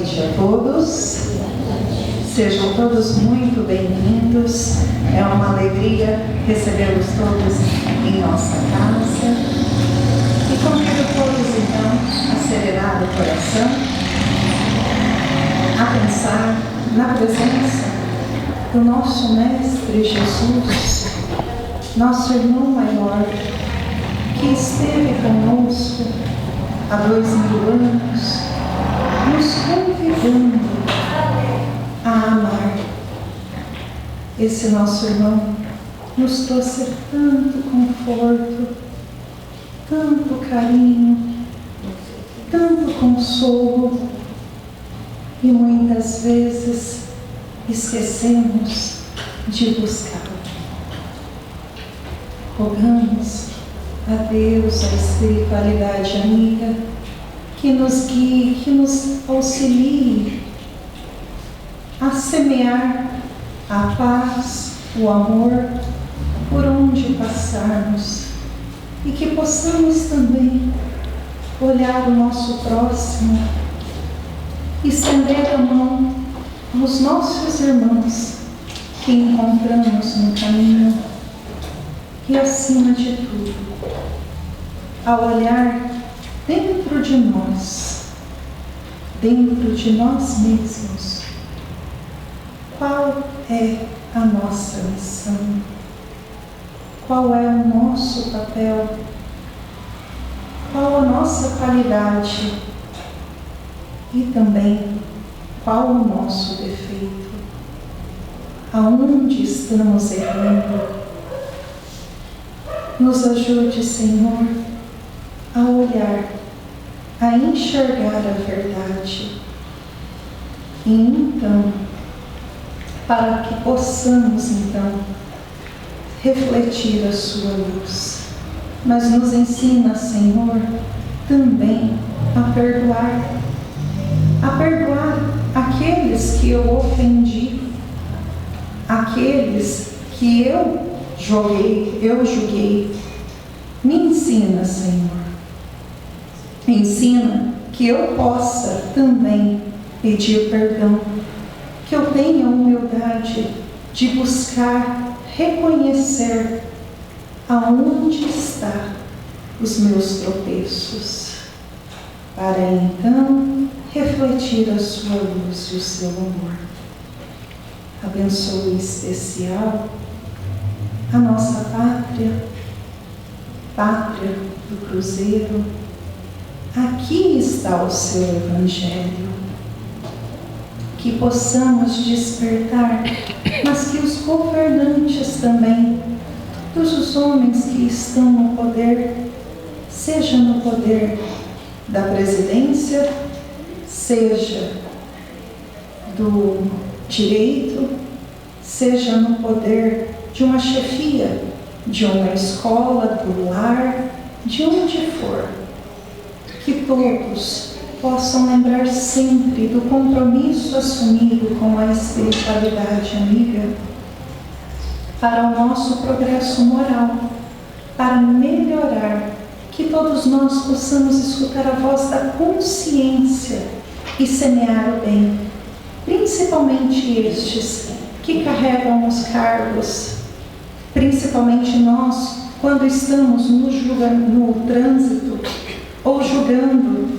noite a todos. Sejam todos muito bem-vindos. É uma alegria recebê-los todos em nossa casa. E convido todos, então, a serenar o coração, a pensar na presença do nosso Mestre Jesus, nosso irmão maior, que esteve conosco há 2000 anos, nos convidando a amar. Esse nosso irmão nos trouxe tanto conforto, tanto carinho, tanto consolo, e muitas vezes esquecemos de buscá-lo. Rogamos a Deus, a espiritualidade amiga, que nos guie, que nos auxilie a semear a paz, o amor, por onde passarmos, e que possamos também olhar o nosso próximo, estender a mão aos nossos irmãos que encontramos no caminho, e acima de tudo, ao olhar dentro de nós mesmos, qual é a nossa missão? Qual é o nosso papel? Qual a nossa qualidade? E também, qual o nosso defeito? Aonde estamos errando? Nos ajude, Senhor, a olhar, a enxergar a verdade. E então, para que possamos, então, refletir a sua luz. Mas nos ensina, Senhor, também a perdoar aqueles que eu ofendi, aqueles que eu julguei. Me ensina, Senhor. Me ensina que eu possa também pedir perdão, que eu tenha a humildade de buscar reconhecer aonde estão os meus tropeços, para então refletir a sua luz e o seu amor. Abençoe em especial a nossa pátria do Cruzeiro. Aqui está o seu Evangelho. Que possamos despertar, mas que os governantes também, todos os homens que estão no poder, seja no poder da presidência, seja do direito, seja no poder de uma chefia, de uma escola, do lar, de onde for, que todos possam lembrar sempre do compromisso assumido com a espiritualidade amiga para o nosso progresso moral, para melhorar, que todos nós possamos escutar a voz da consciência e semear o bem, principalmente estes que carregam os cargos, principalmente nós, quando estamos no trânsito ou julgando,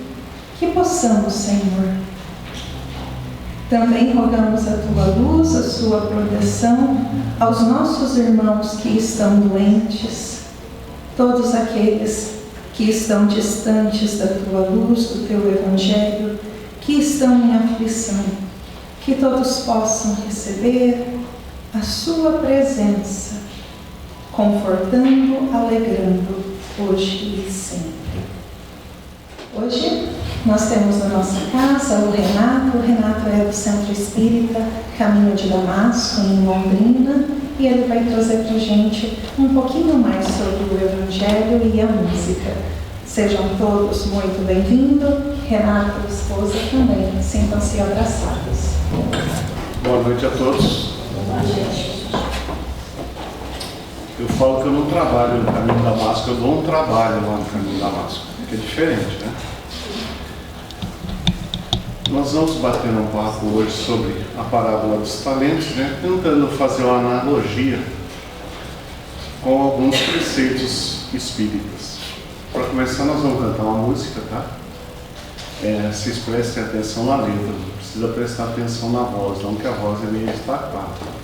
que possamos, Senhor. Também rogamos a Tua luz, a Sua proteção aos nossos irmãos que estão doentes, todos aqueles que estão distantes da Tua luz, do Teu Evangelho, que estão em aflição, que todos possam receber a Sua presença, confortando, alegrando, hoje e sempre. Hoje nós temos na nossa casa o Renato é do Centro Espírita Caminho de Damasco, em Londrina, e ele vai trazer para a gente um pouquinho mais sobre o Evangelho e a música. Sejam todos muito bem-vindos. Renato e esposa também, sintam-se abraçados. Boa noite a todos. Eu falo que eu não trabalho no Caminho de Damasco, eu dou um trabalho lá no Caminho de Damasco, que é diferente, né? Nós vamos bater um papo hoje sobre a parábola dos talentos, né? Tentando fazer uma analogia com alguns preceitos espíritas. Para começar, nós vamos cantar uma música, tá? Vocês prestem atenção na letra, não precisa prestar atenção na voz, não, que a voz é meio destacada.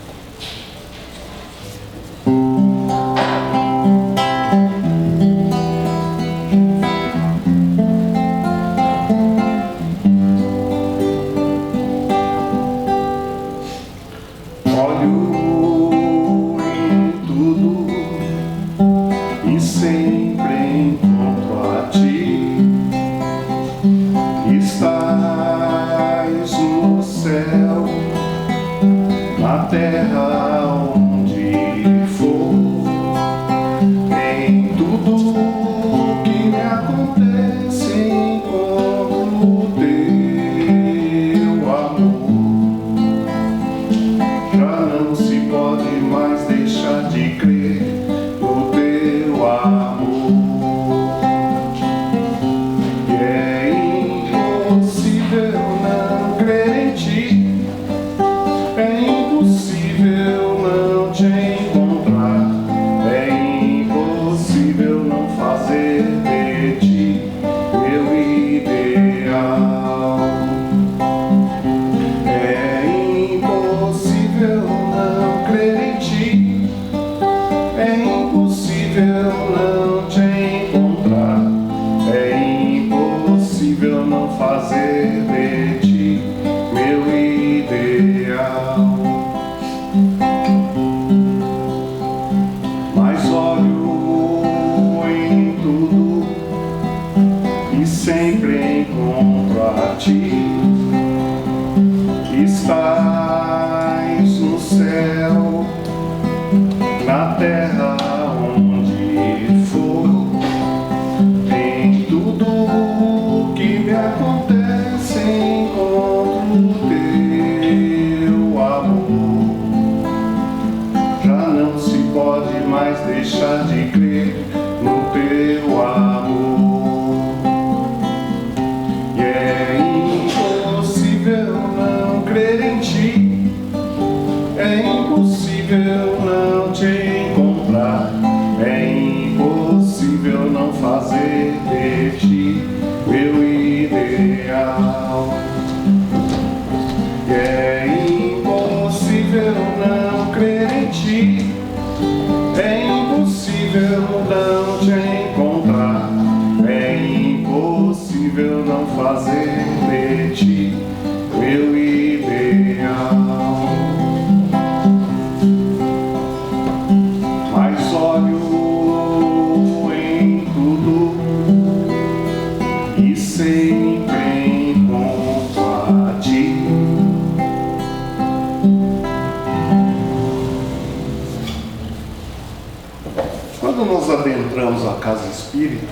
Quando nós adentramos a casa espírita,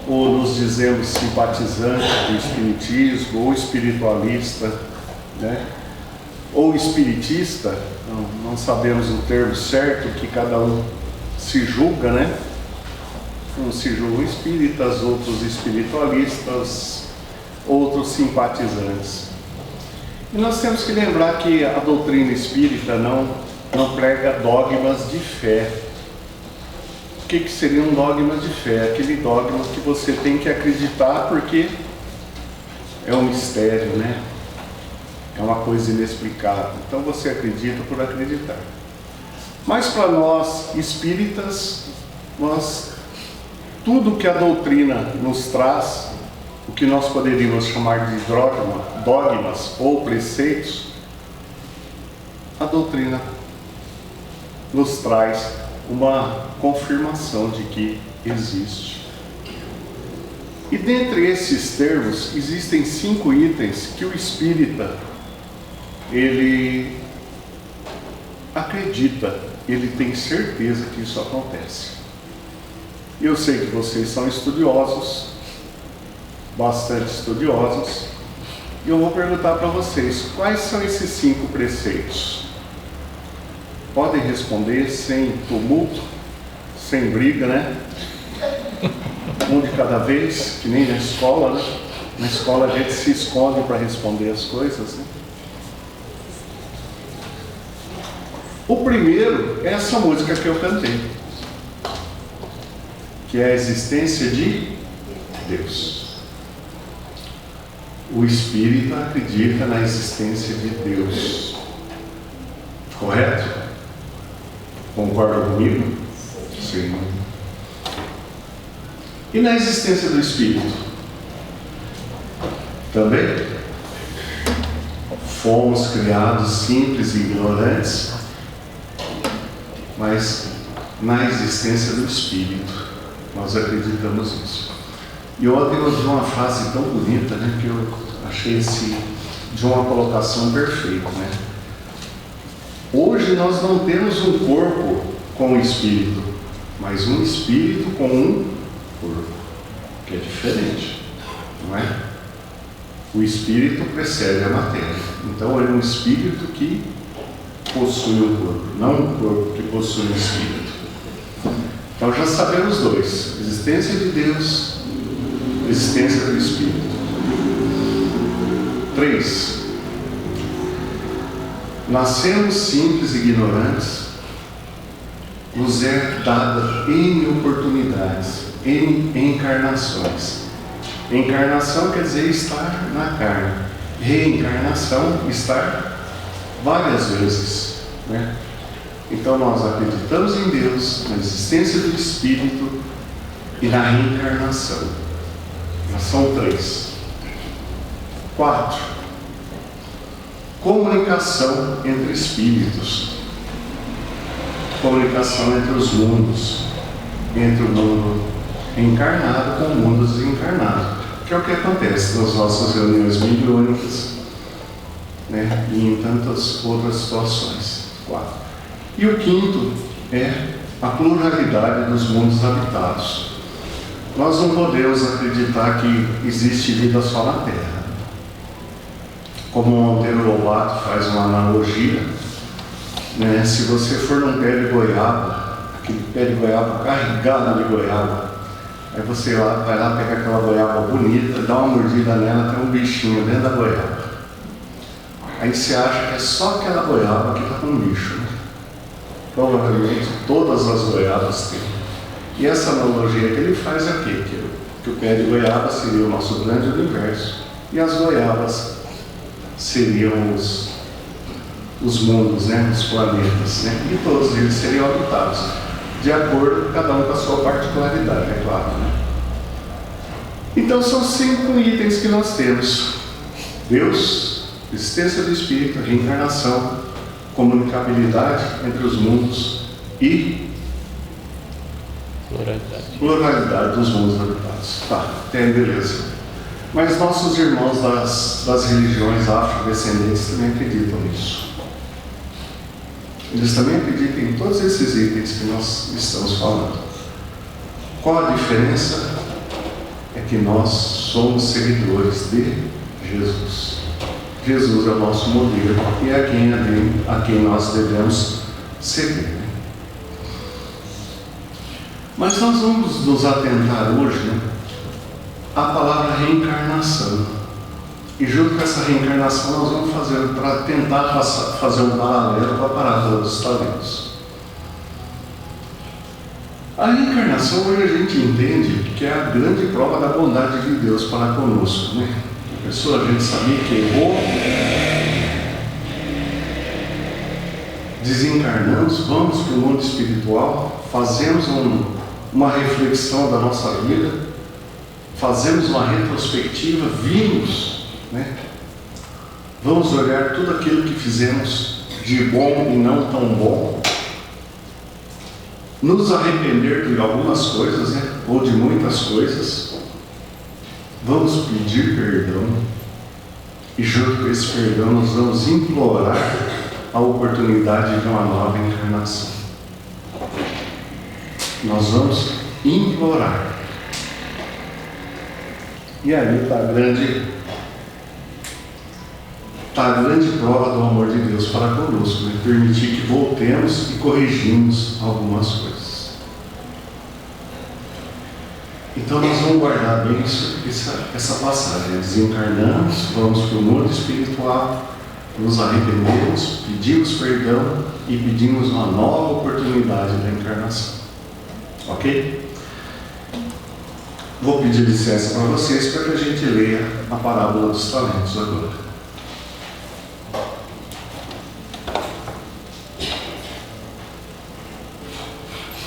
ou nos dizemos simpatizantes do espiritismo, ou espiritualista, né? Ou espiritista, não sabemos o termo certo, que cada um se julga, né? Uns se julgam espíritas, outros espiritualistas, outros simpatizantes. E nós temos que lembrar que a doutrina espírita não prega dogmas de fé. O que seria um dogma de fé? Aquele dogma que você tem que acreditar porque é um mistério, né? É uma coisa inexplicável. Então você acredita por acreditar. Mas para nós espíritas, tudo que a doutrina nos traz, o que nós poderíamos chamar de dogmas ou preceitos, a doutrina nos traz uma confirmação de que existe. E dentre esses termos, existem 5 itens que o espírita, ele acredita, ele tem certeza que isso acontece. Eu sei que vocês são estudiosos, bastante estudiosos, e eu vou perguntar para vocês, quais são esses 5 preceitos? Podem responder sem tumulto, sem briga, né? Um de cada vez, que nem na escola, né? Na escola a gente se esconde para responder as coisas, né? O primeiro é essa música que eu cantei, que é a existência de Deus. O espírito acredita na existência de Deus. Correto? Concorda comigo? Sim. E na existência do espírito? Também? Fomos criados simples e ignorantes, mas na existência do espírito nós acreditamos nisso. E ontem eu vi uma frase tão bonita, né, que eu achei de uma colocação perfeita, né? Hoje nós não temos um corpo com um espírito, mas um espírito com um corpo, que é diferente, não é? O espírito precede a matéria, então é um espírito que possui um corpo, não um corpo que possui um espírito. Então já sabemos dois: existência de Deus, existência do espírito. 3. Nascemos simples e ignorantes, nos é dada N oportunidades, N encarnações. Encarnação quer dizer estar na carne. Reencarnação, estar várias vezes, né? Então nós acreditamos em Deus, na existência do Espírito e na reencarnação. Já são 3. 4. Comunicação entre espíritos. Comunicação entre os mundos, entre o mundo encarnado com o mundo desencarnado, que é o que acontece nas nossas reuniões mediúnicas, né? E em tantas outras situações. 4. E o 5º é a pluralidade dos mundos habitados. Nós não podemos acreditar que existe vida só na Terra. Como o Monteiro Lobato faz uma analogia, né? Se você for num pé de goiaba, aquele pé de goiaba carregado de goiaba, aí você vai lá pegar aquela goiaba bonita, dá uma mordida nela, tem um bichinho dentro da goiaba. Aí você acha que é só aquela goiaba que está com bicho, né? Provavelmente todas as goiabas têm. E essa analogia que ele faz aqui, que o pé de goiaba seria o nosso grande universo, e as goiabas seriam os mundos, né? Os planetas, né? E todos eles seriam habitados, de acordo, cada um com a sua particularidade, é claro, né? Então são 5 itens que nós temos: Deus, existência do Espírito, reencarnação, comunicabilidade entre os mundos e pluralidade dos mundos habitados. Tá, tem beleza. Mas nossos irmãos das religiões afrodescendentes também acreditam nisso. Eles também acreditam em todos esses itens que nós estamos falando. Qual a diferença? É que nós somos seguidores de Jesus. Jesus é o nosso modelo e é a quem nós devemos seguir. Mas nós vamos nos atentar hoje, né, à palavra reencarnação. E junto com essa reencarnação nós vamos fazer, para tentar fazer um paralelo com a parábola dos talentos. A reencarnação hoje a gente entende que é a grande prova da bondade de Deus para conosco, né? A pessoa, a gente sabia que errou, desencarnamos, vamos para o mundo espiritual, fazemos uma reflexão da nossa vida, fazemos uma retrospectiva, vimos, né? Vamos olhar tudo aquilo que fizemos de bom e não tão bom, nos arrepender de algumas coisas, né? Ou de muitas coisas, vamos pedir perdão, e junto com esse perdão nós vamos implorar a oportunidade de uma nova encarnação. Nós vamos implorar. E aí está a grande prova do amor de Deus para conosco, né? Permitir que voltemos e corrigimos algumas coisas. Então nós vamos guardar bem essa passagem. Desencarnamos, vamos para o mundo espiritual, nos arrependemos, pedimos perdão e pedimos uma nova oportunidade da encarnação. Ok? Vou pedir licença para vocês para que a gente leia a parábola dos talentos agora.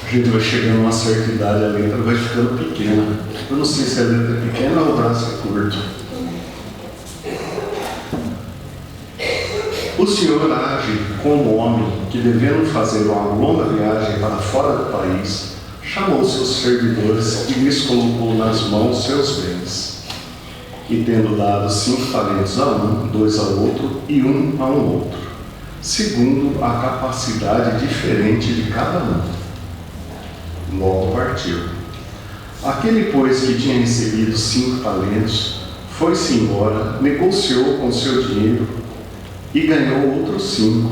A gente vai chegando a uma certa idade, a letra vai ficando pequena. Eu não sei se a letra é pequena ou o braço é curto. O Senhor age como homem que, devendo fazer uma longa viagem para fora do país, chamou seus servidores e lhes colocou nas mãos seus bens. E tendo dado 5 talentos a um, 2 ao outro e 1 a um outro, segundo a capacidade diferente de cada um. Logo partiu. Aquele, pois, que tinha recebido 5 talentos, foi-se embora, negociou com seu dinheiro e ganhou outros 5.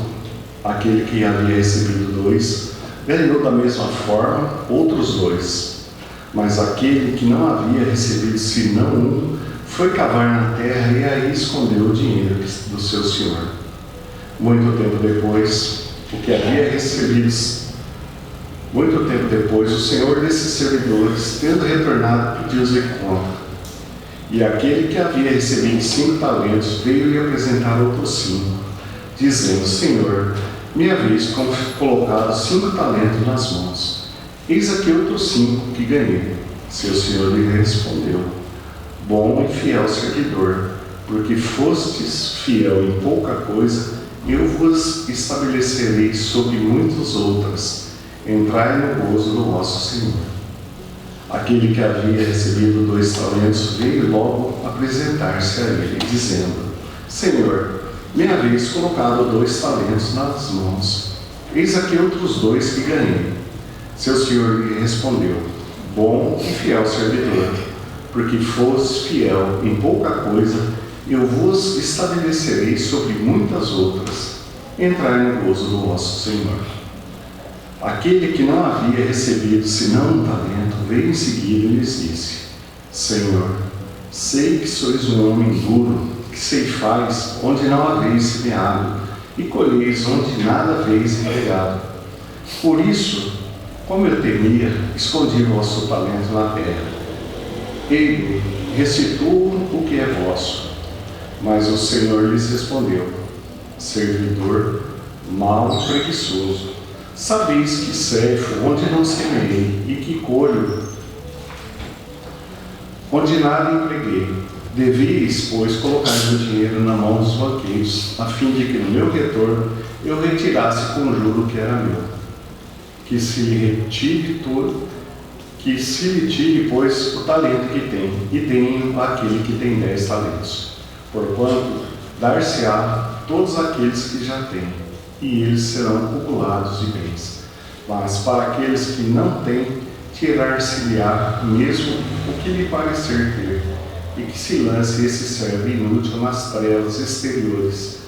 Aquele que havia recebido 2, ganhou da mesma forma outros 2. Mas aquele que não havia recebido senão 1, foi cavar na terra e aí escondeu o dinheiro do seu senhor. Muito tempo depois, o senhor desses servidores, tendo retornado, pediu-lhe conta. E aquele que havia recebido 5 talentos veio lhe apresentar outros 5, dizendo: Senhor, me haveis colocado 5 talentos nas mãos. Eis aqui outros 5 que ganhei. Seu senhor lhe respondeu: Bom e fiel servidor, porque fostes fiel em pouca coisa, eu vos estabelecerei sobre muitas outras. Entrai no gozo do vosso Senhor. Aquele que havia recebido 2 talentos veio logo apresentar-se a ele, dizendo: Senhor, me haveis colocado 2 talentos nas mãos. Eis aqui outros 2 que ganhei. Seu senhor lhe respondeu: Bom e fiel servidor, porque foste fiel em pouca coisa, eu vos estabelecerei sobre muitas outras. Entrai no gozo do vosso Senhor. Aquele que não havia recebido senão 1 talento, veio em seguida e lhes disse: Senhor, sei que sois um homem duro, que ceifais onde não haveis semeado, e colheis onde nada haveis empregado. Por isso, como eu temia, escondi o vosso talento na terra. Ele restituo o que é vosso. Mas o Senhor lhes respondeu: Servidor mau e preguiçoso, sabeis que ceifo onde não semeei e que colho onde nada empreguei. Devíeis, pois, colocar o dinheiro na mão dos banqueiros, a fim de que no meu retorno eu retirasse com o juro que era meu. Que se lhe tire, pois, o talento que tem, e deem aquele que tem 10 talentos. Porquanto dar-se-á todos aqueles que já têm, e eles serão acumulados de bens. Mas para aqueles que não têm, tirar-se-lhe-á mesmo o que lhe parecer ter, e que se lance esse servo inútil nas trevas exteriores.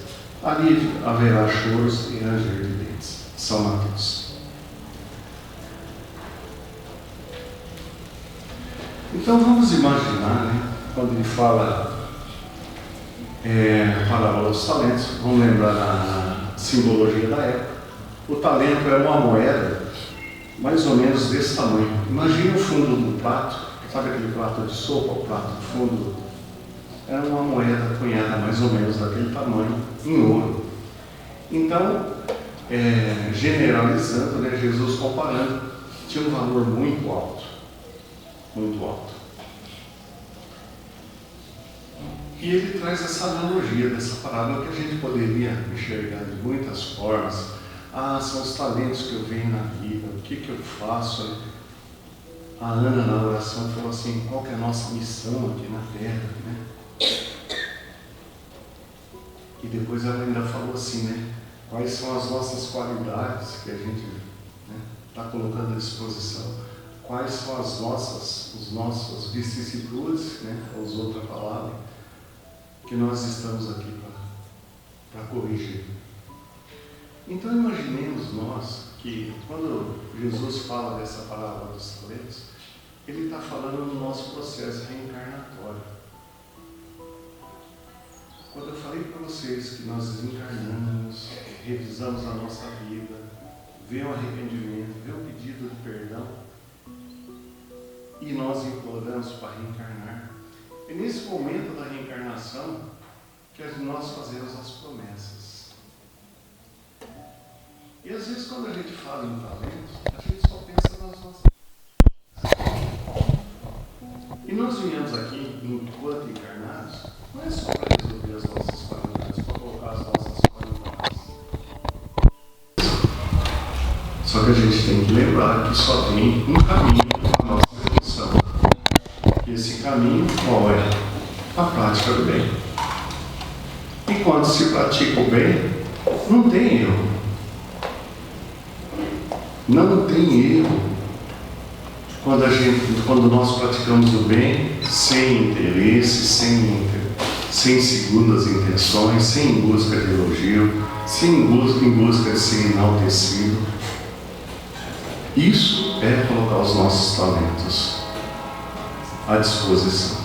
Ali haverá choros e ranger de dentes. São Mateus. Então vamos imaginar, quando ele fala a parábola dos talentos, vamos lembrar a simbologia da época. O talento era uma moeda mais ou menos desse tamanho. Imagina o fundo do prato, sabe aquele prato de sopa, o prato de fundo? Era uma moeda cunhada mais ou menos daquele tamanho, em ouro. Então, generalizando, Jesus comparando, tinha um valor muito alto. Muito alto. E ele traz essa analogia dessa parábola que a gente poderia enxergar de muitas formas. São os talentos que eu venho na vida, o que eu faço? A Ana, na oração, falou assim: qual que é a nossa missão aqui na Terra, E depois ela ainda falou assim, quais são as nossas qualidades que a gente está colocando à disposição, quais são as nossas vicissitudes, usou outra palavra, que nós estamos aqui para corrigir. Então imaginemos nós que quando Jesus fala dessa parábola dos talentos, ele está falando do nosso processo reencarnatório. Quando eu falei para vocês que nós desencarnamos, revisamos a nossa vida, vê o arrependimento, vê o pedido de perdão, e nós imploramos para reencarnar, é nesse momento da reencarnação que nós fazemos as promessas. E às vezes quando a gente fala em talentos, a gente só pensa nas nossas. E nós viemos aqui, enquanto encarnados, não é só para resolver as nossas qualidades, para colocar as nossas qualidades. Só que a gente tem que lembrar que só tem um caminho para a nossa evolução. E esse caminho, qual é? A prática do bem. E quando se pratica o bem, não tem erro. Não tem erro. Quando nós praticamos o bem sem interesse, sem segundas intenções, sem busca de elogio, em busca de ser enaltecido, isso é colocar os nossos talentos à disposição.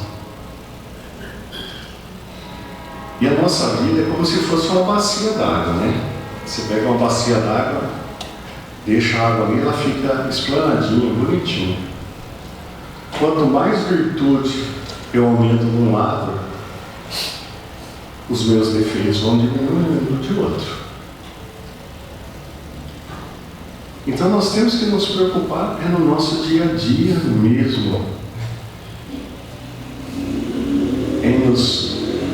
E a nossa vida é como se fosse uma bacia d'água, né? Você pega uma bacia d'água, deixa a água ali, ela fica esplanadinha, bonitinha. Quanto mais virtude eu aumento de um lado, os meus defeitos vão diminuindo de outro. Então nós temos que nos preocupar no nosso dia a dia mesmo, em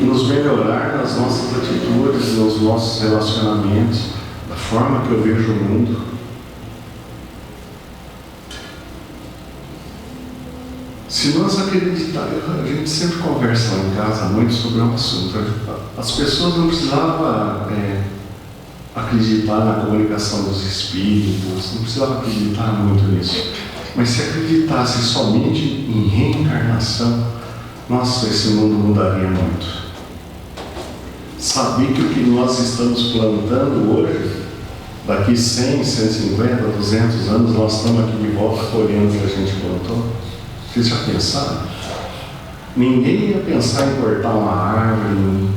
nos melhorar nas nossas atitudes, nos nossos relacionamentos, da forma que eu vejo o mundo. Se nós acreditarmos, a gente sempre conversa lá em casa muito sobre um assunto. As pessoas não precisavam acreditar na comunicação dos espíritos, não precisavam acreditar muito nisso. Mas se acreditasse somente em reencarnação, nossa, esse mundo mudaria muito. Saber que o que nós estamos plantando hoje, daqui 100, 150, 200 anos, nós estamos aqui de volta colhendo o que a gente plantou. Vocês já pensaram? Ninguém ia pensar em cortar uma árvore,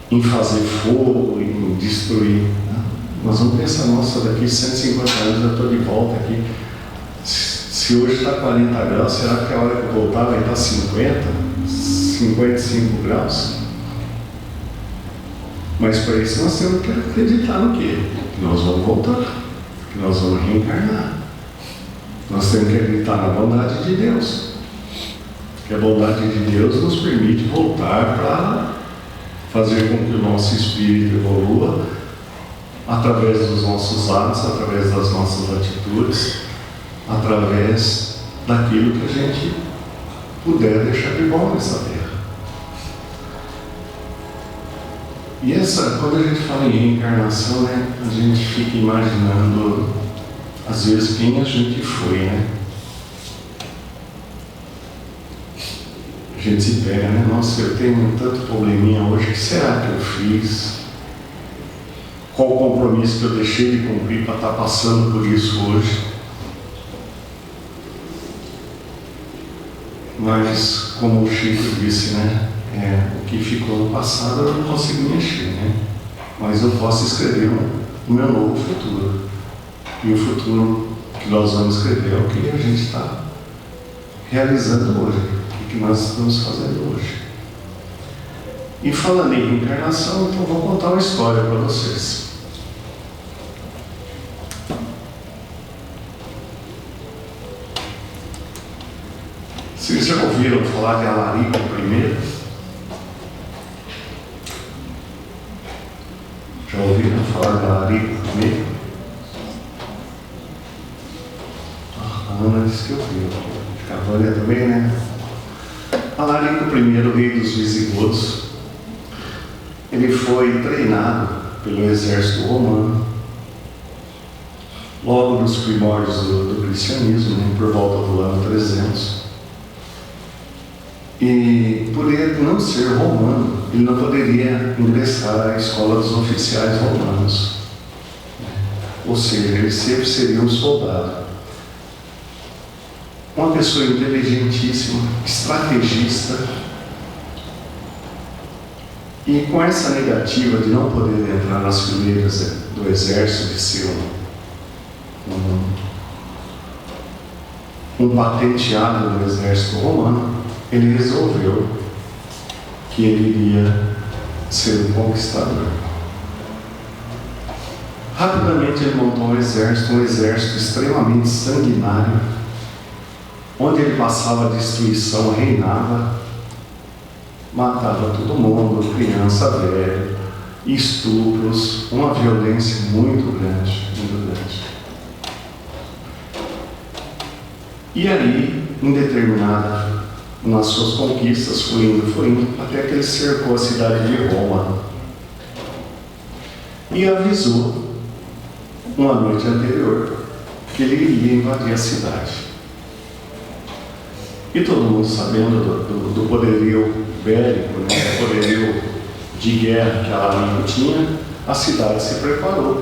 em fazer fogo, em destruir. Não. Nós vamos pensar, nossa, daqui 150 anos eu estou de volta aqui. Se hoje está 40 graus, será que a hora que eu voltar vai estar 50, 55 graus? Mas para isso nós temos que acreditar no quê? Que nós vamos voltar, que nós vamos reencarnar. Nós temos que acreditar na bondade de Deus. Que a bondade de Deus nos permite voltar para fazer com que o nosso espírito evolua através dos nossos atos, através das nossas atitudes, através daquilo que a gente puder deixar de bom nessa terra. E quando a gente fala em reencarnação, né, a gente fica imaginando, às vezes, quem a gente foi, né? A gente se pega, né? Nossa, eu tenho tanto probleminha hoje, o que será que eu fiz? Qual o compromisso que eu deixei de cumprir para estar passando por isso hoje? Mas, como o Chico disse, né? O que ficou no passado eu não consigo mexer, né? Mas eu posso escrever o meu novo futuro. E o futuro que nós vamos escrever é o que a gente está realizando hoje, o que nós estamos fazendo hoje. E falando em reencarnação, então vou contar uma história para vocês. Vocês já ouviram falar de Alarico I? Já ouviram falar de Alarico I? A Ana disse que ouviu. Cavânia também, né? Alarico I, rei dos Visigodos, ele foi treinado pelo exército romano logo nos primórdios do cristianismo, né, por volta do ano 300. E por ele não ser romano, ele não poderia ingressar à escola dos oficiais romanos. Ou seja, ele sempre seria um soldado. uma pessoa inteligentíssima, estrategista, e com essa negativa de não poder entrar nas fileiras do exército, de ser um patenteado do exército romano, ele resolveu que ele iria ser um conquistador. Rapidamente ele montou um exército extremamente sanguinário, onde ele passava a destruição, reinava, matava todo mundo, criança, velho, estupros, uma violência muito grande, muito grande. E aí, indeterminada, nas suas conquistas, foi indo, até que ele cercou a cidade de Roma e avisou, uma noite anterior, que ele iria invadir a cidade. E todo mundo sabendo do poderio bélico, né, do poderio de guerra que Alarico tinha, a cidade se preparou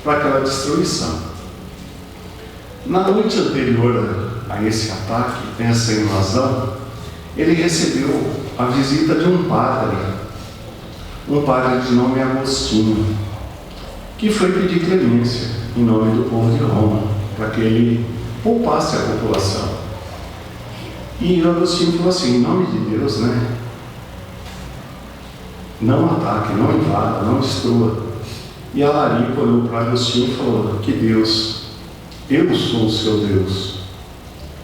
para aquela destruição. Na noite anterior a esse ataque, essa invasão, ele recebeu a visita de um padre de nome Agostinho, que foi pedir clemência em nome do povo de Roma, para que ele poupasse a população. E o Agostinho falou assim, em nome de Deus, né? Não ataque, não invada, não destrua. E Alarico olhou para Agostinho e falou, que Deus, eu sou o seu Deus.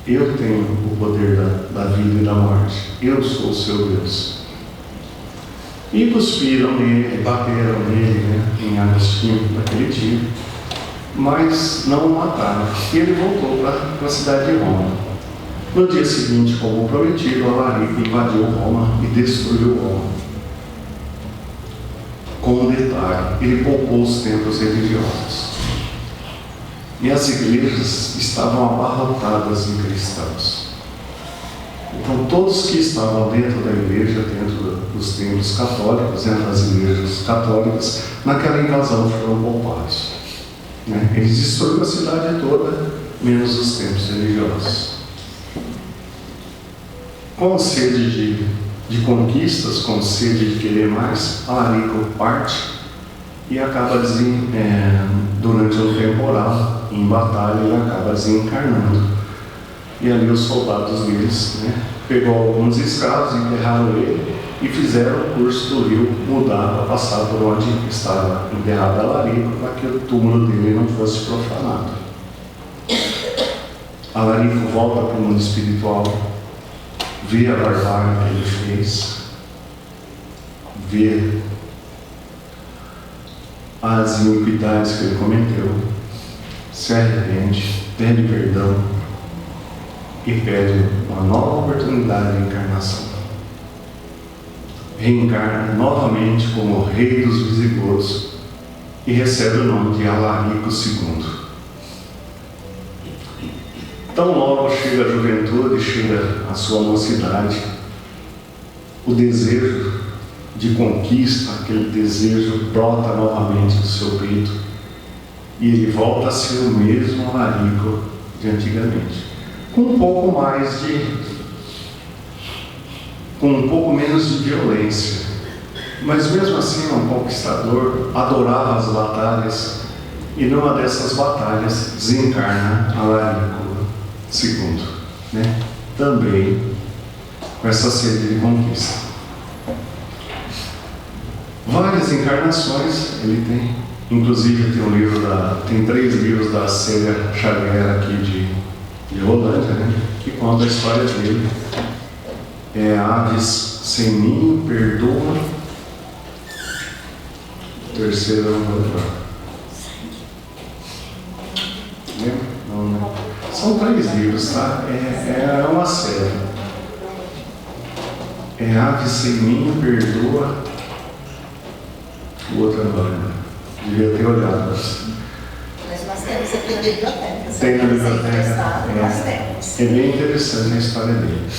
Eu tenho o poder da vida e da morte. Eu sou o seu Deus. E cuspiram nele, bateram nele, né, em Agostinho naquele dia, mas não o mataram. E ele voltou para a cidade de Roma. No dia seguinte, como prometido, Alarico invadiu Roma e destruiu Roma. Com um detalhe, ele poupou os templos religiosos. E as igrejas estavam abarrotadas de cristãos. Então, todos que estavam dentro da igreja, dentro dos templos católicos, dentro das igrejas católicas, naquela invasão foram poupados. Né? Eles destruíram a cidade toda, menos os templos religiosos. Com sede de conquistas, com sede de querer mais, Alarico parte e acaba durante um temporal, em batalha, ele acaba desencarnando. E ali os soldados deles, né, pegou alguns escravos, enterraram ele e fizeram o curso do rio mudar para passar por onde estava enterrado Alarico, para que o túmulo dele não fosse profanado. Alarico volta para o mundo espiritual, vê a barbárie que ele fez, vê as iniquidades que ele cometeu, se arrepende, pede perdão e pede uma nova oportunidade de encarnação. Reencarna novamente como rei dos visigodos e recebe o nome de Alarico II. Tão logo chega a juventude, chega a sua mocidade, o desejo de conquista, aquele desejo brota novamente do seu peito e ele volta a ser o mesmo Alarico de antigamente, com um pouco menos de violência, mas mesmo assim um conquistador, adorava as batalhas e numa dessas batalhas desencarna Alarico II, né? Também com essa sede de conquista. Várias encarnações ele tem, inclusive tem 3 livros da Célia Xavier aqui de Rolândia, né? Que conta a história dele. Aves sem ninho, perdoa. O terceiro eu não vou lembrar. Não. São 3 livros, tá? É uma série. Aves sem ninho, perdoa. O outro eu não lembro. Devia ter olhado. Mas nós temos aqui na biblioteca. Tem na biblioteca. Nós temos. É bem interessante a história dele.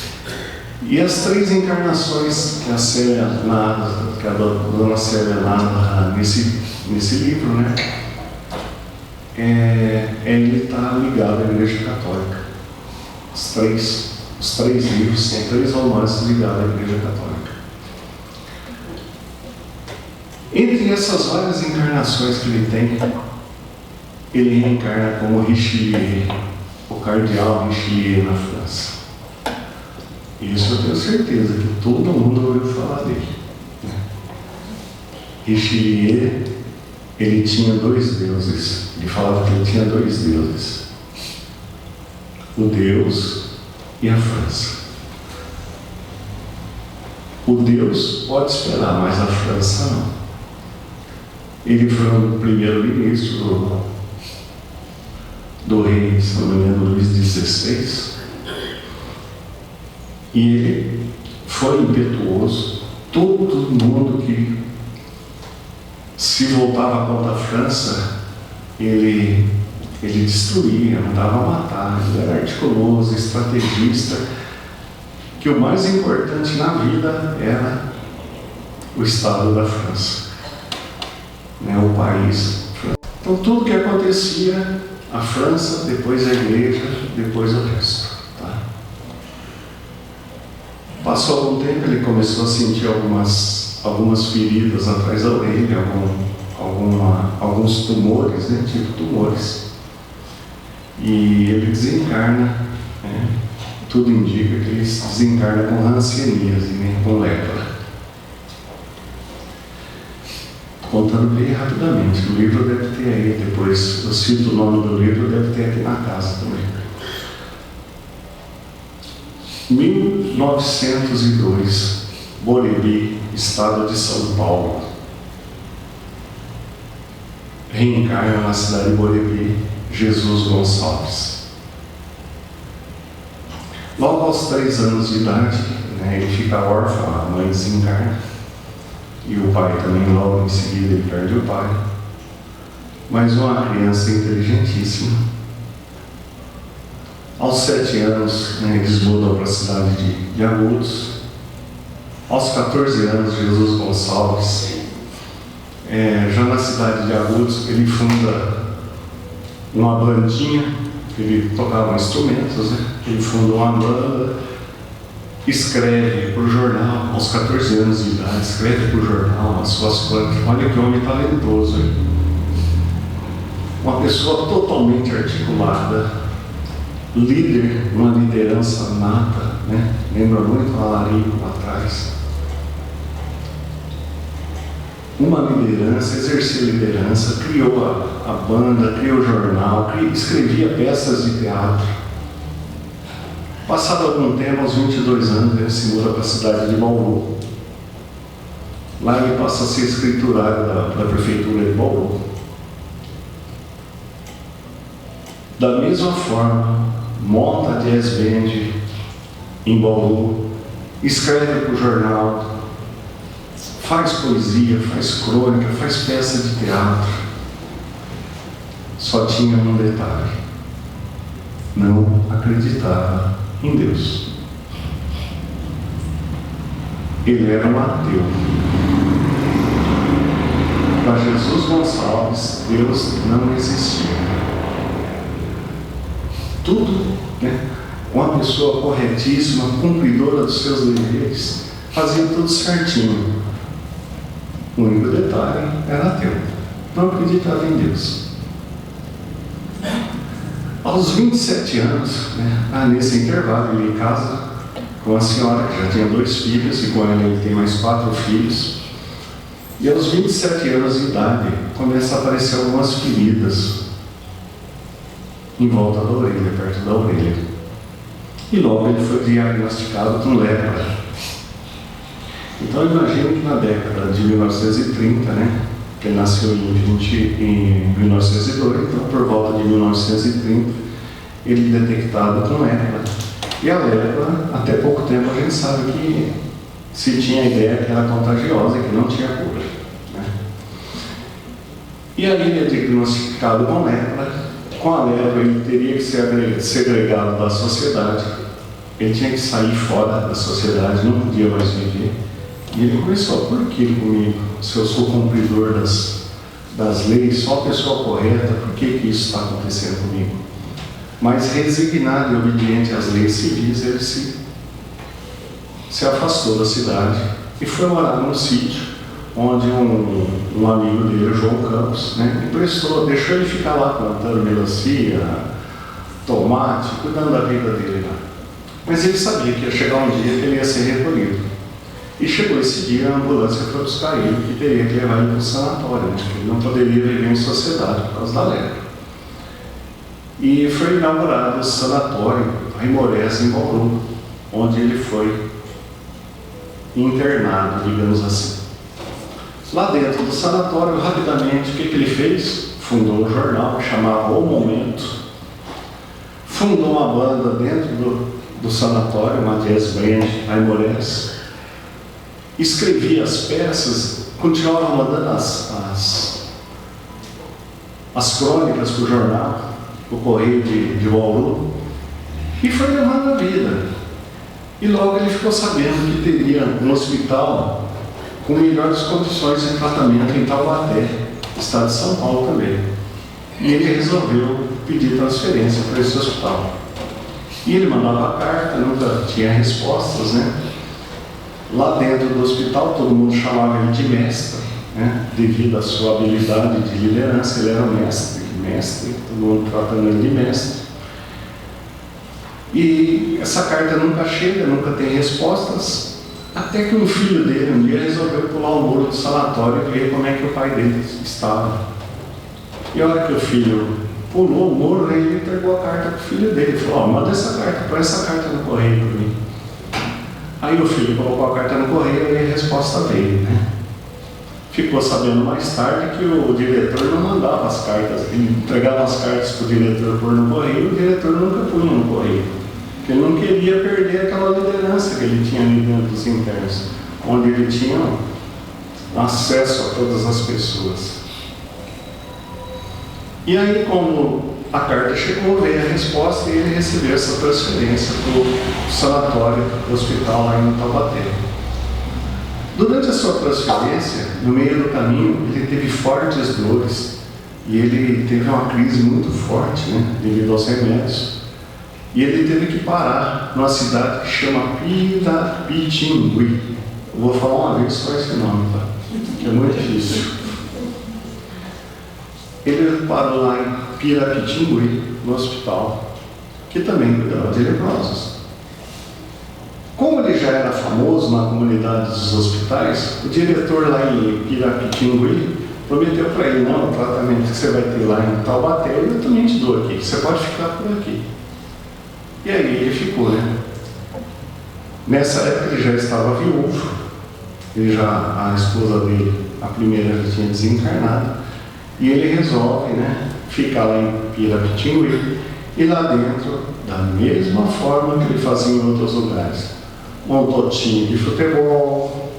E as 3 encarnações que a Célia narra, que a dona Célia narra nesse livro, né? Ele está ligado à Igreja Católica. Os três livros são 3 romances ligados à Igreja Católica. Entre essas várias encarnações que ele tem, ele reencarna como Richelieu, o cardeal Richelieu na França. Isso eu tenho certeza que todo mundo ouviu falar dele. Richelieu, ele tinha 2 deuses. Ele falava que ele tinha 2 deuses: o Deus e a França. O Deus pode esperar, mas a França não. Ele foi o primeiro-ministro do rei, se não me engano, Luís XVI. E ele foi impetuoso. Todo mundo que se voltava contra a França, ele destruía, mandava matar. Ele era articuloso, estrategista, que o mais importante na vida era o Estado da França, né, o país. Então tudo que acontecia, a França, depois a Igreja, depois o resto. Tá? Passou algum tempo, ele começou a sentir algumas feridas atrás da orelha, alguns tumores, né, tipo tumores. E ele desencarna, né? Tudo indica que ele desencarna com hanseníase, né? Com lepra. Contando bem rapidamente, o livro deve ter aí, depois eu cito o nome do livro, deve ter aqui na casa também. 1902, Borebi, estado de São Paulo. Reencarna na cidade de Borebi, Jesus Gonçalves. Logo aos 3 anos de idade, né, ele fica órfão, a mãe desencarna. E o pai também, logo em seguida, ele perde o pai. Mas uma criança inteligentíssima. Aos 7 anos, né, eles mudam para a cidade de Agudos. Aos 14 anos, Jesus Gonçalves, já na cidade de Agudos, ele funda uma bandinha, ele tocava instrumentos, né? Ele funda uma banda, escreve para o jornal, aos 14 anos de idade, escreve para o jornal as suas crônicas. Olha que homem talentoso, hein? Uma pessoa totalmente articulada, líder, uma liderança nata, né? Lembra muito a Larico lá atrás. Uma liderança, exercia liderança, criou a banda, criou o jornal, escrevia peças de teatro. Passado algum tempo, aos 22 anos, ele se muda para a cidade de Bauru. Lá ele passa a ser escriturário da prefeitura de Bauru. Da mesma forma, monta a jazz band em Bauru, escreve para o jornal, faz poesia, faz crônica, faz peça de teatro. Só tinha um detalhe: não acreditava em Deus. Ele era um ateu. Para Jesus Gonçalves, Deus não existia. Tudo, né? Uma pessoa corretíssima, cumpridora dos seus deveres, fazia tudo certinho. O único detalhe era ateu, não acreditava em Deus. Aos 27 anos, né, nesse intervalo, ele casa com a senhora, que já tinha 2 filhos, e com ela ele tem mais 4 filhos. E aos 27 anos de idade, começa a aparecer algumas feridas em volta da orelha, perto da orelha. E logo ele foi diagnosticado com lepra. Então eu imagino que na década de 1930, né, que ele nasceu em 1902, então por volta de 1930, ele detectado com lepra. E a lepra, até pouco tempo a gente sabe que se tinha a ideia que era contagiosa e que não tinha cura, né? E aí ele é diagnosticado com lepra. Com a lepra ele teria que ser segregado da sociedade, ele tinha que sair fora da sociedade, não podia mais viver. E ele começou: por que comigo? Se eu sou cumpridor das leis, só a pessoa correta, por que isso está acontecendo comigo? Mas resignado e obediente às leis civis, ele se afastou da cidade e foi morar num sítio onde um amigo dele, João Campos, né, deixou ele ficar lá plantando melancia, tomate, cuidando da vida dele lá. Mas ele sabia que ia chegar um dia que ele ia ser recolhido. E chegou esse dia, a ambulância foi buscar ele, que teria que levar ele para o sanatório, porque ele não poderia viver em sociedade por causa da lepra. E foi inaugurado o sanatório Aimorés, em Bauru, onde ele foi internado, digamos assim. Lá dentro do sanatório, rapidamente, o que ele fez? Fundou um jornal que chamava O Momento. Fundou uma banda dentro do sanatório, uma jazz band, Aimorés. Escrevia as peças, continuava mandando as crônicas para o jornal, o Correio de Bauru, e foi levando a vida. E logo ele ficou sabendo que teria um hospital com melhores condições de tratamento em Taubaté, estado de São Paulo também. E ele resolveu pedir transferência para esse hospital. E ele mandava carta, nunca tinha respostas, né? Lá dentro do hospital, todo mundo chamava ele de mestre, né? Devido à sua habilidade de liderança, ele era um mestre, todo mundo tratando ele de mestre. E essa carta nunca chega, nunca tem respostas, até que um filho dele um dia resolveu pular o muro do sanatório e ver como é que o pai dele estava. E a hora que o filho pulou o muro, ele entregou a carta para o filho dele, falou: manda essa carta, põe essa carta no correio para mim. Aí o filho colocou a carta no correio e a resposta veio, né? Ficou sabendo mais tarde que o diretor não mandava as cartas, ele entregava as cartas para o diretor pôr no correio, e o diretor nunca punha no correio, porque ele não queria perder aquela liderança que ele tinha ali dentro dos internos, onde ele tinha acesso a todas as pessoas. E aí, como a carta chegou, veio a resposta e ele recebeu essa transferência para o sanatório, para o hospital lá em Taubaté. Durante a sua transferência, no meio do caminho, ele teve fortes dores e ele teve uma crise muito forte, né, devido aos remédios. E ele teve que parar numa cidade que chama Pirapitingui. Eu vou falar uma vez só esse nome, tá? Que é muito difícil. Ele parou lá em Pirapitingui, no hospital, que também cuidava de leprosos. Como ele já era famoso na comunidade dos hospitais, o diretor lá em Pirapitingui prometeu para ele: não, o tratamento que você vai ter lá em Taubaté, eu também te dou aqui, você pode ficar por aqui. E aí ele ficou, né? Nessa época ele já estava viúvo, a esposa dele, a primeira, já tinha desencarnado, e ele resolve, né, ficar lá em Pirapitingui, e lá dentro, da mesma forma que ele fazia em outros lugares, montou time de futebol,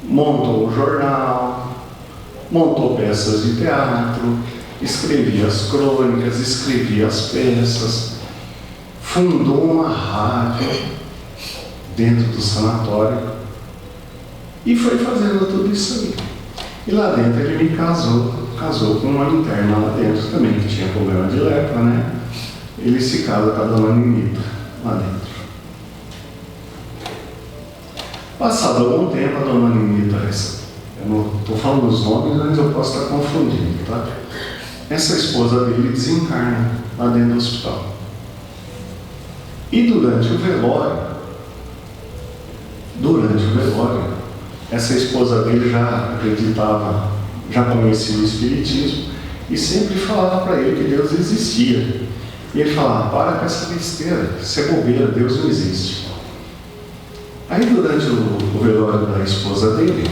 montou um jornal, montou peças de teatro, escrevia as crônicas, escrevia as peças, fundou uma rádio dentro do sanatório e foi fazendo tudo isso aí. E lá dentro ele me casou com uma interna lá dentro também, que tinha problema de lepra, né? Ele se casa com a dona Ninita lá dentro. Passado algum tempo, a dona Ninita, eu não estou falando os nomes, mas eu posso estar confundindo, tá? Essa esposa dele desencarna lá dentro do hospital. E durante o velório, essa esposa dele já acreditava, já conhecia o Espiritismo e sempre falava para ele que Deus existia. E ele falava: para com essa besteira, isso é bobeira, Deus não existe. Aí durante o velório da esposa dele,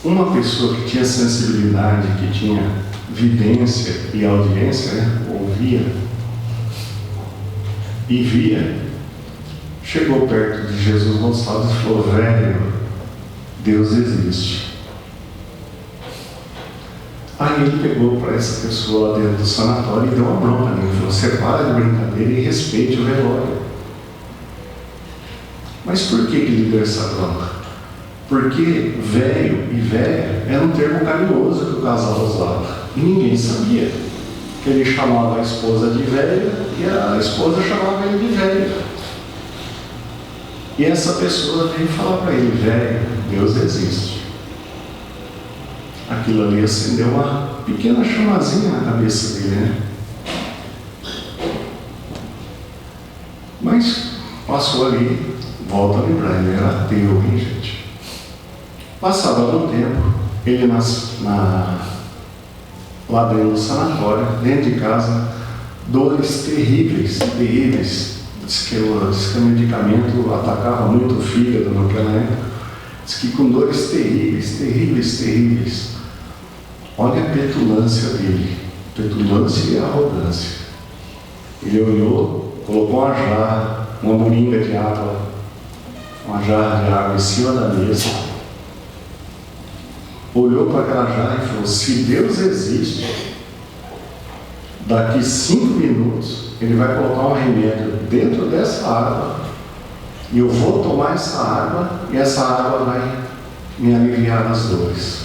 uma pessoa que tinha sensibilidade, que tinha vidência e audiência, né, ouvia e via, chegou perto de Jesus Gonçalves e falou: velho, Deus existe. Aí ele pegou para essa pessoa lá dentro do sanatório e deu uma bronca nele. Ele falou: você para de brincadeira e respeite o velório. Mas por que ele deu essa bronca? Porque velho e velha era um termo carinhoso que o casal usava. E ninguém sabia que ele chamava a esposa de velha e a esposa chamava ele de velho. E essa pessoa veio falar para ele: velho, Deus existe. Aquilo ali acendeu uma pequena chamazinha na cabeça dele, né? Mas passou ali, volta a lembrar, ele era ateu, hein, gente? Passava um tempo, ele lá dentro do sanatório, dentro de casa, dores terríveis. Diz que o medicamento atacava muito o fígado naquela época. Diz que com dores terríveis. Olha a petulância dele, petulância e arrogância. Ele olhou, colocou uma moringa de água, uma jarra de água em cima da mesa, olhou para aquela jarra e falou: se Deus existe, daqui 5 minutos ele vai colocar um remédio dentro dessa água e eu vou tomar essa água e essa água vai me aliviar das dores.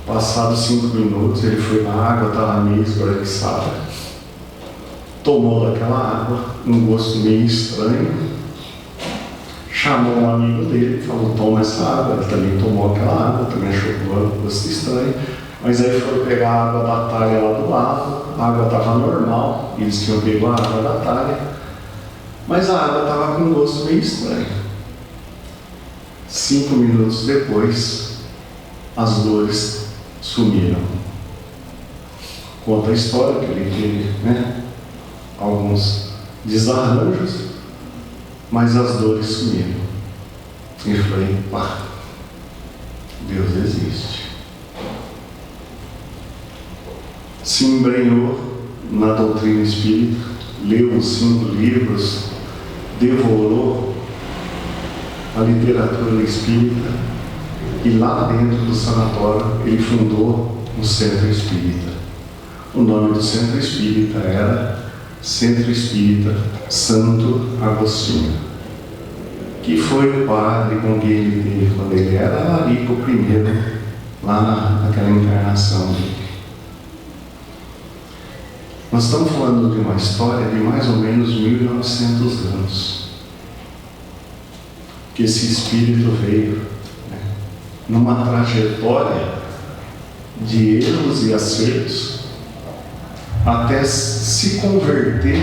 Passados 5 minutos, ele foi na água, estava meio esbranquiçada. Tomou daquela água, um gosto meio estranho. Chamou um amigo dele e falou: toma essa água. Ele também tomou aquela água, também achou um gosto estranho. Mas aí foram pegar a água da talha lá do lado, a água estava normal, eles tinham pego a água da talha, mas a água estava com um gosto meio estranho. 5 minutos depois, as dores sumiram. Conta a história que ele teve, alguns desarranjos, mas as dores sumiram. E eu falei: pá, Deus existe. Se embrenhou na doutrina espírita, leu os 5 livros, devorou a literatura espírita, e lá dentro do sanatório ele fundou um centro espírita. O nome do centro espírita era Centro Espírita Santo Agostinho, que foi o padre com quem ele teve quando ele era Larico I, lá naquela encarnação dele. Nós estamos falando de uma história de mais ou menos 1900 anos, que esse espírito veio, numa trajetória de erros e acertos, até se converter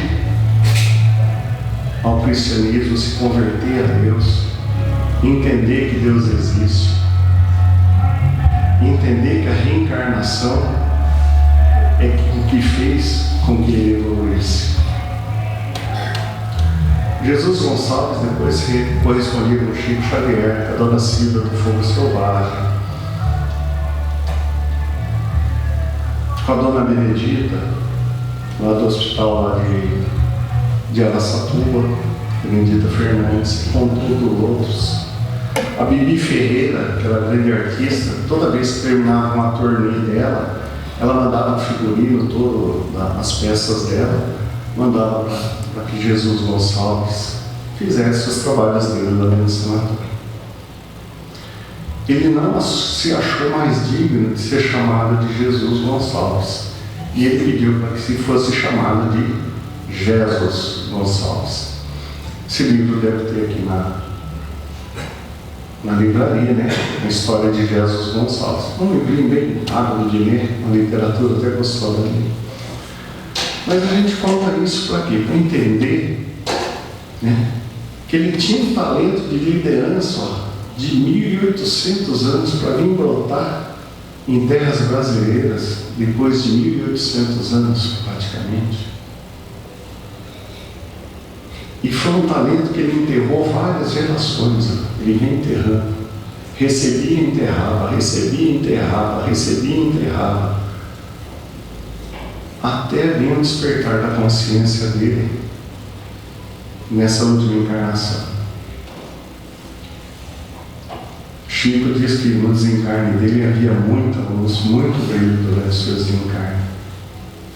ao cristianismo, se converter a Deus, entender que Deus existe, entender que a reencarnação é o que fez com que ele evoluísse. Jesus Gonçalves depois correspondia com Chico Xavier, a Dona Cida do Fogo Selvagem, com a Dona Benedita, lá do hospital lá de Araçatuba, Benedita Fernandes, com todos outros. A Bibi Ferreira, aquela grande artista, toda vez que terminava uma turnê dela, ela mandava o figurino todo, as peças dela, mandava para que Jesus Gonçalves fizesse os trabalhos dele lá dentro do sanatório. Ele não se achou mais digno de ser chamado de Jesus Gonçalves, e ele pediu para que se fosse chamado de Jesus Gonçalves. Esse livro deve ter aqui na livraria, a história de Jesus Gonçalves. Um livrinho bem rápido de ler, uma literatura até gostosa de ler. Mas a gente conta isso para quê? Para entender que ele tinha um talento de liderança de 1800 anos para vir brotar em terras brasileiras depois de 1800 anos, praticamente. E foi um talento que ele enterrou várias gerações. Ele vinha enterrando. Recebia e enterrava, recebia e enterrava, recebia e enterrava. Até vir o despertar da consciência dele nessa última encarnação. Chico diz que no desencarne dele havia muita luz, muito brilho durante o seu desencarne.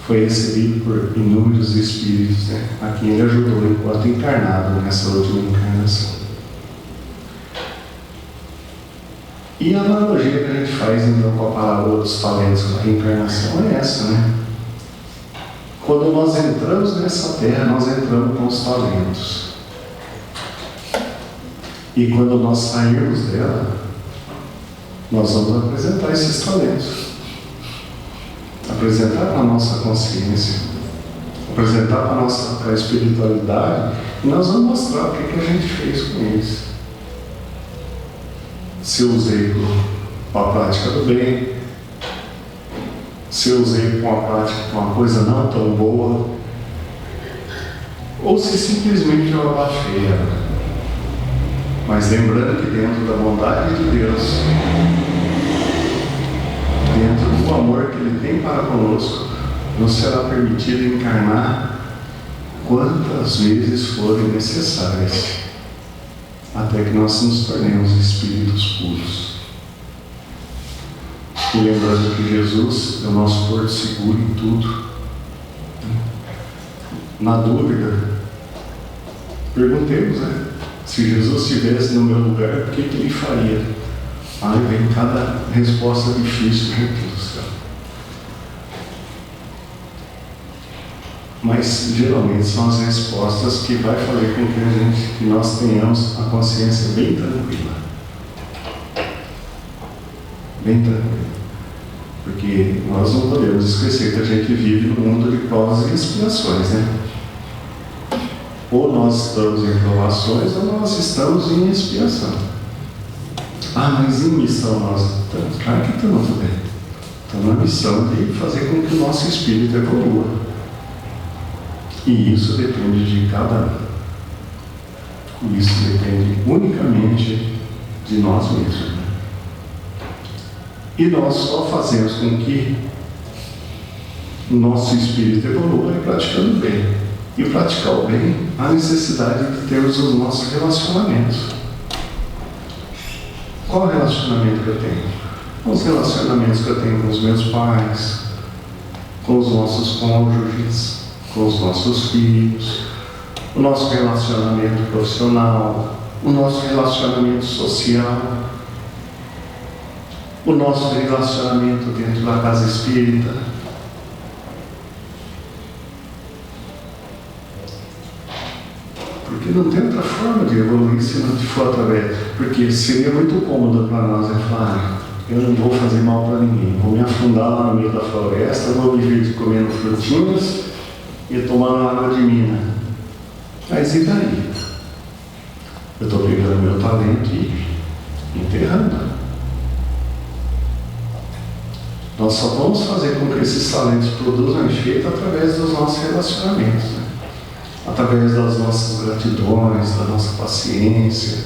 Foi recebido por inúmeros espíritos, a quem ele ajudou enquanto encarnado nessa última encarnação. E a analogia que a gente faz então com a parábola dos talentos, com a reencarnação, é essa, né? Quando nós entramos nessa terra, nós entramos com os talentos. E quando nós sairmos dela, nós vamos apresentar esses talentos. Apresentar para a nossa consciência, apresentar para a espiritualidade, e nós vamos mostrar o que a gente fez com eles. Se eu usei com a prática do bem, se eu usei com a prática com uma coisa não tão boa, ou se simplesmente eu abafei ela. Mas lembrando que dentro da bondade de Deus, dentro do amor que Ele tem para conosco, nos será permitido encarnar quantas vezes forem necessárias, até que nós nos tornemos espíritos puros. E lembrando que Jesus é o nosso porto seguro em tudo. Na dúvida, perguntemos, né? Se Jesus estivesse no meu lugar, o que Ele faria? Aí vem cada resposta difícil, gente do céu. Mas geralmente são as respostas que vai fazer com que nós tenhamos a consciência bem tranquila. Bem tranquila. Porque nós não podemos esquecer que a gente vive num mundo de provas e expiações, né? Ou nós estamos em provações ou nós estamos em expiação. Ah, mas em missão nós estamos? Claro que estamos também. Estamos na missão de fazer com que o nosso espírito evolua. E isso depende de cada um. Isso depende unicamente de nós mesmos. Né? E nós só fazemos com que o nosso espírito evolua praticando bem. E praticar o bem, a necessidade de termos os nossos relacionamentos. Qual relacionamento que eu tenho? Os relacionamentos que eu tenho com os meus pais, com os nossos cônjuges, com os nossos filhos, o nosso relacionamento profissional, o nosso relacionamento social, o nosso relacionamento dentro da casa espírita. Porque não tem outra forma de evoluir se não for através. Porque seria muito cômodo para nós falar, eu não vou fazer mal para ninguém, vou me afundar lá no meio da floresta, vou viver comendo frutinhas e tomando água de mina. Mas e daí? Eu estou pegando meu talento e enterrando. Nós só vamos fazer com que esses talentos produzam efeito através dos nossos relacionamentos, né? Através das nossas gratidões, da nossa paciência,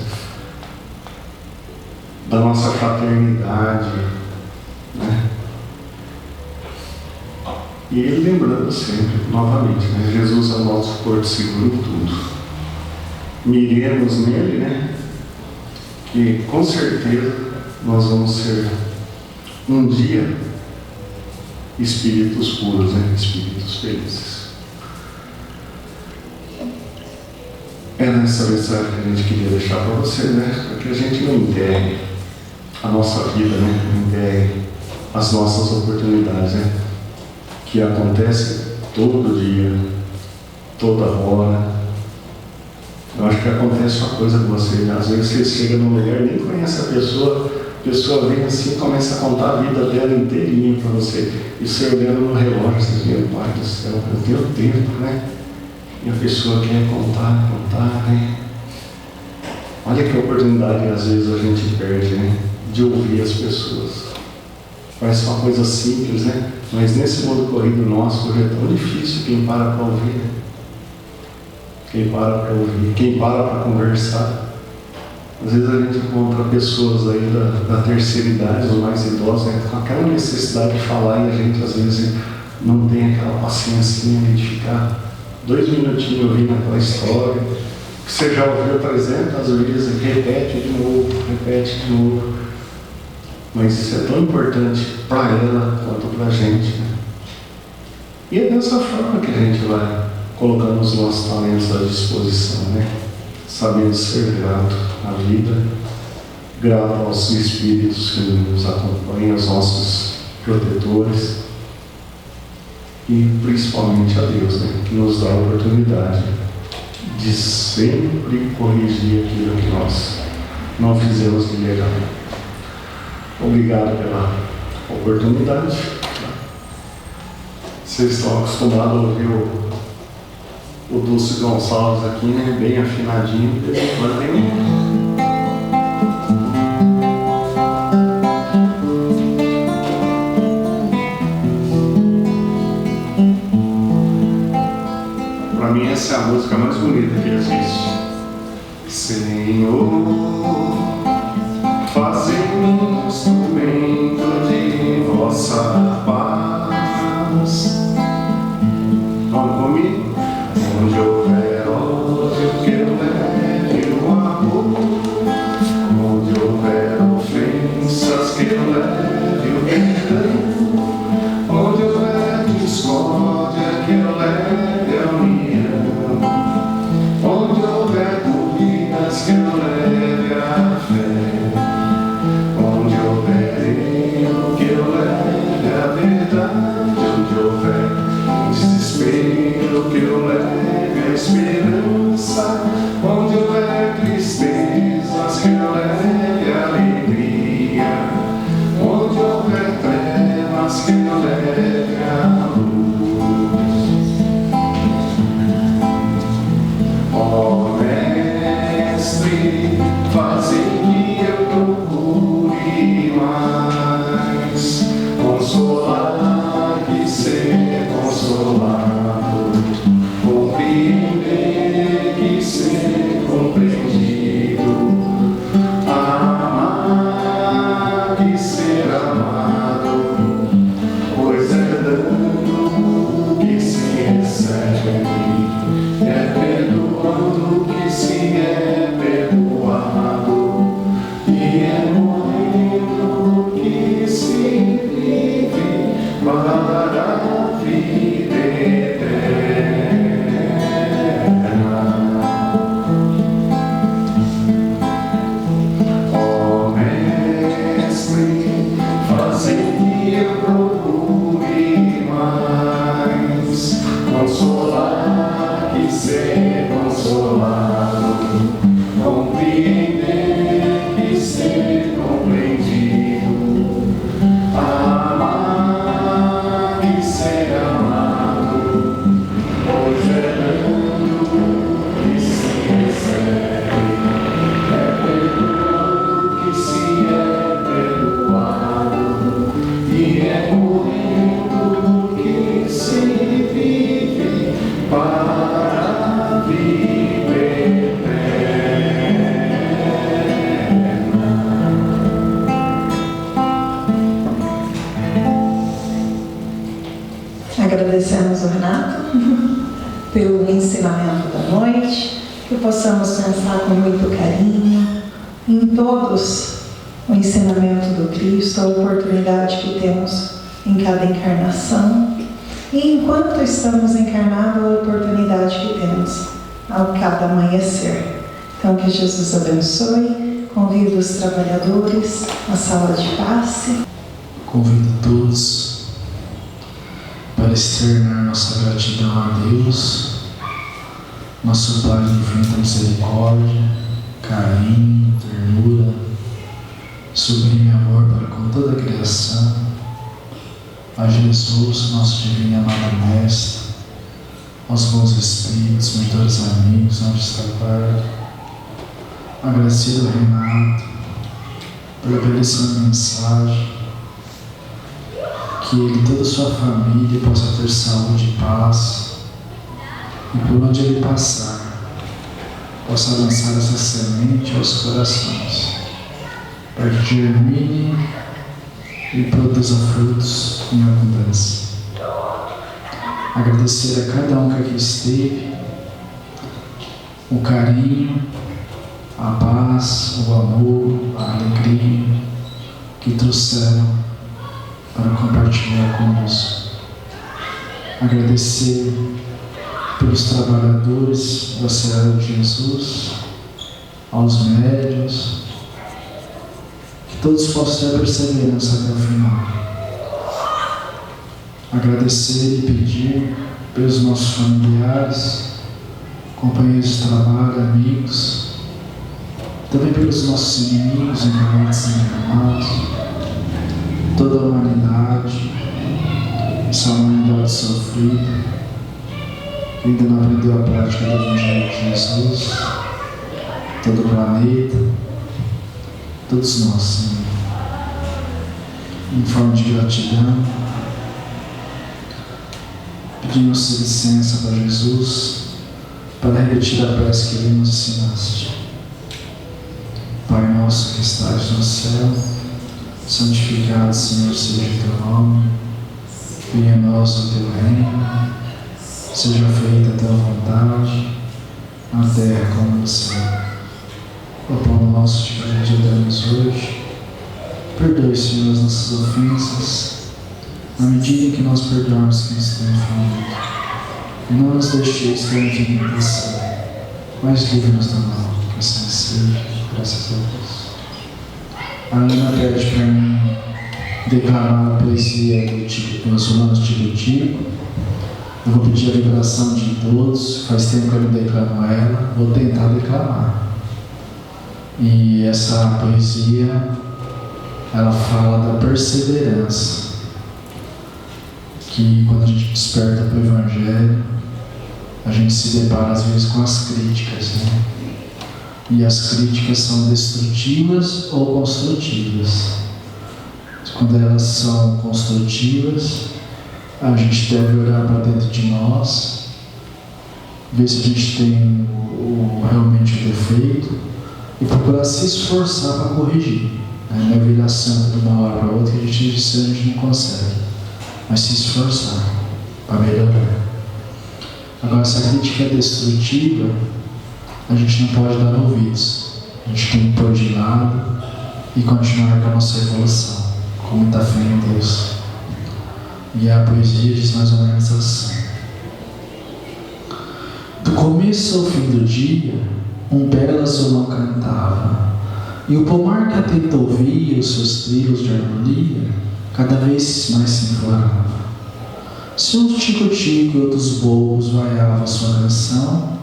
da nossa fraternidade, né? E lembrando sempre, novamente, né? Jesus é o nosso porto seguro em tudo. Miremos nele, né? Que com certeza nós vamos ser um dia espíritos puros, né? Espíritos felizes. Era essa mensagem que a gente queria deixar para você, né? Para que a gente não enterre a nossa vida, né? Não enterre as nossas oportunidades, né? Que acontece todo dia, toda hora. Eu acho que acontece uma coisa com você, né? Às vezes você chega num lugar e nem conhece a pessoa vem assim e começa a contar a vida dela inteirinha para você. E você olhando no relógio, você diz, meu Pai do céu, eu tenho tempo, né? E a pessoa quer contar, né? Olha que oportunidade às vezes a gente perde, né? De ouvir as pessoas. Parece uma coisa simples, né? Mas nesse mundo corrido nosso, hoje é tão difícil quem para para ouvir. Quem para para ouvir, quem para conversar. Às vezes a gente encontra pessoas aí da terceira idade, os mais idosos, né? Com aquela necessidade de falar e a gente às vezes não tem aquela paciência de ficar 2 minutinhos ouvindo aquela história, que você já ouviu 300 vezes, repete de novo. Mas isso é tão importante para ela quanto para a gente, né? E é dessa forma que a gente vai colocando os nossos talentos à disposição, né? Sabendo ser grato à vida Grato aos espíritos que nos acompanham, aos nossos protetores e principalmente a Deus, né, que nos dá a oportunidade de sempre corrigir aquilo que nós não fizemos de legal. Obrigado pela oportunidade. Vocês estão acostumados a ouvir o Dulce Gonçalves aqui, né, bem afinadinho, de vez em quando tem Para mim essa é a música mais bonita que existe. Senhor, fazei-me instrumento de vossa paz. Vamos comigo? Onde houver ódio, que eu leve o amor. Onde houver ofensas, que eu leve o perdão. Onde houver discórdia, que eu leve a união. Onde houver dúvidas, que eu leve a fé. Onde houver erro, que eu leve a verdade. Onde houver desespero, que eu leve a esperança. Onde houver tristezas, que eu leve a alegria. Onde houver trevas, que eu leve a luz. Ó Mestre, fazei que eu procure mais consolar que ser consolado, compreender que ser compreendido, amar que ser amado, pois é dando que se recebe, é perdoando que se é perdoado, e é morrendo que se vive para a vida eterna. Ó Mestre, fazei que eu procure mais consolar que ser consolado, compreender que ser compreendido, amar que ser amado, pois é dando que se recebe, é perdoando que se é perdoado, e é morrendo que se vive para a vida eterna. Agradecemos ao Renato pelo ensinamento da noite, que possamos pensar com muito carinho em todos o ensinamento do Cristo, a oportunidade que temos em cada encarnação e enquanto estamos encarnados, a oportunidade que temos ao cada amanhecer. Então, que Jesus abençoe, convido os trabalhadores à sala de passe. Convido todos para externar nossa gratidão a Deus, nosso Pai de infinita misericórdia, carinho, ternura, sublime amor para com toda a criação, a Jesus, nosso divino e amado Mestre, aos bons espíritos, mentores amigos, onde está o Pai, agradecido ao Renato pela belíssima mensagem, que ele e toda a sua família possa ter saúde e paz, e por onde ele passar, possa lançar essa semente aos corações, para que germine e produza frutos em abundância. Agradecer a cada um que aqui esteve, o carinho, a paz, o amor, a alegria que trouxeram para compartilhar conosco. Agradecer pelos trabalhadores da Seara de Jesus, aos médiuns, todos possam ter perseverança até o final. Agradecer e pedir pelos nossos familiares, companheiros de trabalho, amigos, também pelos nossos inimigos, encarnados e encarnados, toda a humanidade, essa humanidade sofrida, que ainda não aprendeu a prática do Evangelho de Jesus, todo o planeta, todos nós, Senhor, em forma de gratidão, pedimos licença para Jesus, para repetir a prece que Ele nos ensinaste. Pai nosso que estás no céu, santificado, Senhor, seja o teu nome. Venha a nós o teu reino. Seja feita a tua vontade, na terra como no céu. O pão nosso de cada dia dá-nos hoje. Perdoe, Senhor, as nossas ofensas, na medida em que nós perdoamos quem está ofendido. E não nos deixeis cair em tentação, mas livra-nos do mal, que assim seja, graças a Deus. A Ana pede para mim declamar a poesia dos Romanos de Tiro. Eu vou pedir a liberação de todos, faz tempo que eu não declamo ela, vou tentar declamar. E essa poesia, ela fala da perseverança, que quando a gente desperta para o Evangelho, a gente se depara às vezes com as críticas, né? E as críticas são destrutivas ou construtivas. Quando elas são construtivas, a gente deve olhar para dentro de nós, ver se a gente tem realmente o defeito e procurar se esforçar para corrigir. Não é virar santo de uma hora para outra que a gente não consegue, mas se esforçar para melhorar. Agora, se a crítica é destrutiva, a gente não pode dar ouvidos. A gente tem que pôr de lado e continuar com a nossa evolução, com muita fé em Deus. E a poesia diz mais ou menos assim: do começo ao fim do dia, um belo azulão cantava, e o pomar que atento ouvia os seus trilos de harmonia cada vez mais se enflorava. Se um tico-tico e outros bobos vaiavam a sua canção,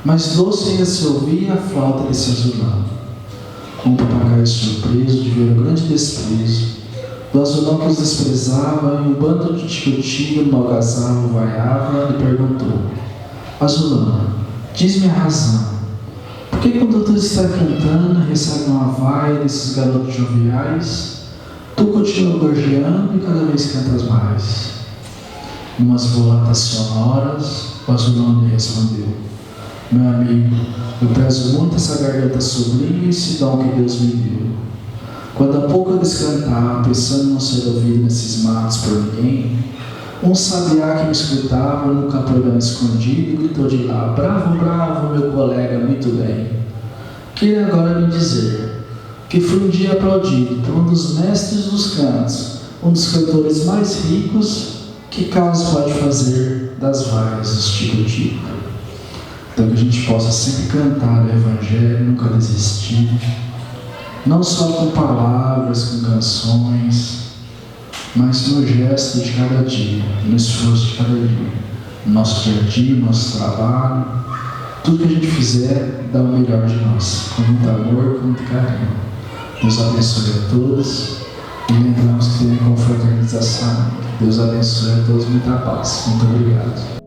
mas doce ainda se ouvia a flauta desse azulão. Com o papagaio surpreso de ver o grande desprezo do azulão que os desprezava, e um bando de tico-tico no algazarro vaiava, lhe perguntou: azulão, diz-me a razão, por que quando tu está cantando e recebe uma vaia desses garotos joviais, tu continua gorjeando e cada vez cantas mais? Numas volatas sonoras, o azulão lhe respondeu: meu amigo, eu prezo muito essa garganta sublime e esse dom que Deus me deu. Quando há pouco eu descantava, pensando não ser ouvido nesses matos por ninguém, um sabiá que me escutava num capurão escondido gritou de lá: bravo, bravo, meu colega, muito bem. Queria agora me dizer que fui um dia aplaudido por um dos mestres dos cantos, um dos cantores mais ricos que Carlos pode fazer das vaias dos tico-tico. Então que a gente possa sempre cantar o Evangelho, nunca desistir, não só com palavras, com canções, mas no gesto de cada dia, no esforço de cada dia, no nosso dia a dia, no nosso trabalho, tudo que a gente fizer, dá o melhor de nós, com muito amor, com muito carinho. Deus abençoe a todos e lembramos que tem confraternização. Deus abençoe a todos, muita paz. Muito obrigado.